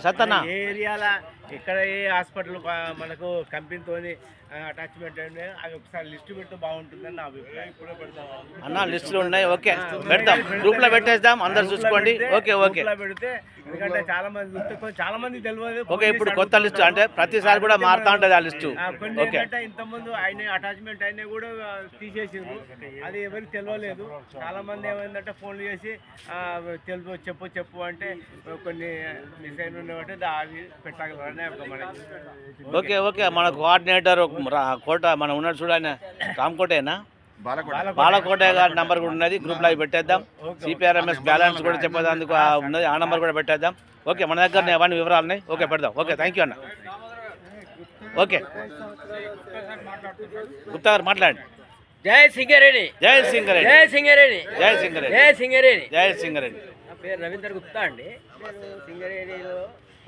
సత్తన్న ఏ ఏరియాలో ఎక్కడ ఏ హాస్పిటల్ మనకు కంపెనీతో అటాచ్మెంట్ అంటే అవి ఒకసారి లిస్ట్ పెడితే బాగుంటుందని నా అభిప్రాయం. అన్న లిస్టులు ఉన్నాయి. ఓకే పెడదాం, గ్రూప్ లో పెట్టేద్దాం, అందరు చూసుకోండి. ఓకే ఓకే పెడితే ఎందుకంటే చాలా మంది చూస్తే చాలా మంది తెలియదు. ఓకే ఇప్పుడు కొత్త లిస్ట్ అంటే ప్రతిసారి కూడా మారుతా ఉంటది ఆ లిస్టు. కొన్ని ఏంటంటే ఇంతకుముందు ఆయన అటాచ్మెంట్ అయినా కూడా తీసేసిండ్రు, అది ఎవరికి తెలియలేదు. చాలా మంది ఏమైందంటే ఫోన్లు చేసి చెప్పు అంటే కొన్ని మిస్ అయిన ఉండేవంటే అది పెట్టగలరని ఒక మనకి. ఓకే ఓకే మన కోఆర్డినేటర్ కోట మనం ఉన్నాడు చూడని రామకోటేనా బాలకోట గారి నంబర్ కూడా ఉన్నది, గ్రూప్ లో పెట్టేద్దాం. సిపిఆర్ఎంఎస్ బ్యాలెన్స్ కూడా చెప్పేందుకు ఉన్నది, ఆ నంబర్ కూడా పెట్టేద్దాం. ఓకే మన దగ్గర అవన్నీ వివరాలు ఉన్నాయి. ఓకే పెడదాం. ఓకే థ్యాంక్ యూ అన్న. ఓకే గుప్తా గారు మాట్లాడండి. జై సింగరేణి, జై సింగరేణి, జై సింగరేణి, జై సింగరేణి, జై సింగరేణి, జై సింగరేణి. నా పేరు రవీందర్ గుప్తా అండి. నేను సింగరేణిలో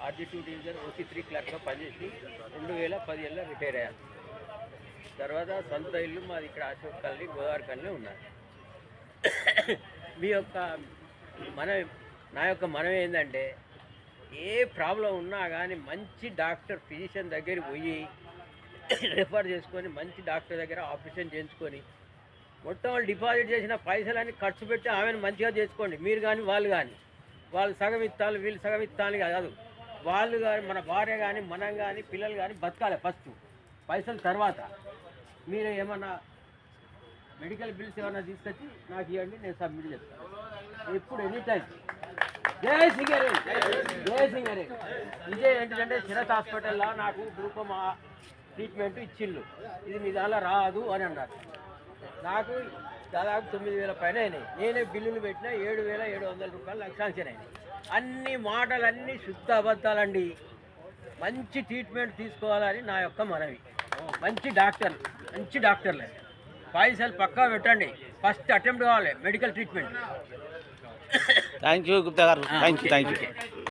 ఆర్జీ2 డివిజన్ OC3 క్లర్క్గా పనిచేసి 2010లో రిటైర్ అయ్యాను. తర్వాత సొంత ఇల్లు మాది ఇక్కడ అశోక్ కాలనీ, గోదావరి కాలనీ ఉన్నారు. మీ యొక్క నా యొక్క మనం ఏంటంటే ఏ ప్రాబ్లం ఉన్నా కానీ మంచి డాక్టర్ ఫిజిషియన్ దగ్గరికి పోయి రిఫర్ చేసుకొని మంచి డాక్టర్ దగ్గర ఆపరేషన్ చేయించుకొని మొత్తం వాళ్ళు డిపాజిట్ చేసిన పైసలన్నీ ఖర్చు పెట్టి ఆమెను మంచిగా చేసుకోండి. మీరు కానీ వాళ్ళు సగం ఇత్తాలు వీళ్ళు సగం ఇత్తాలు కాదు. వాళ్ళు కానీ మన భార్య కానీ మనం కానీ పిల్లలు కానీ బతకాలి ఫస్ట్, పైసలు తర్వాత. మీరు ఏమన్నా మెడికల్ బిల్స్ ఏమన్నా తీసుకొచ్చి నాకు ఇవ్వండి, నేను సబ్మిట్ చేస్తాను ఎప్పుడు ఎనీ టైం. జై సింగరేణి, జై సింగరేణి. ఇదే ఏంటంటే శరత్ హాస్పిటల్లో నాకు గ్లూకోమా ట్రీట్మెంట్ ఇచ్చిళ్ళు, ఇది మీ దానిలో రాదు అని అన్నారు. నాకు దాదాపు 9,000 పైన అయినాయి. నేనే బిల్లులు పెట్టినా 7,700 రూపాయలు నాకు శాంక్షన్ అయినాయి. అన్ని మాటలన్నీ శుద్ధ అబద్ధాలండి. మంచి ట్రీట్మెంట్ తీసుకోవాలని నా యొక్క మనవి. మంచి డాక్టర్లే పైసలు పక్కా పెట్టండి. ఫస్ట్ అటెంప్ట్ కావాలి medical treatment. Thank you Gupta గారు. Thank you.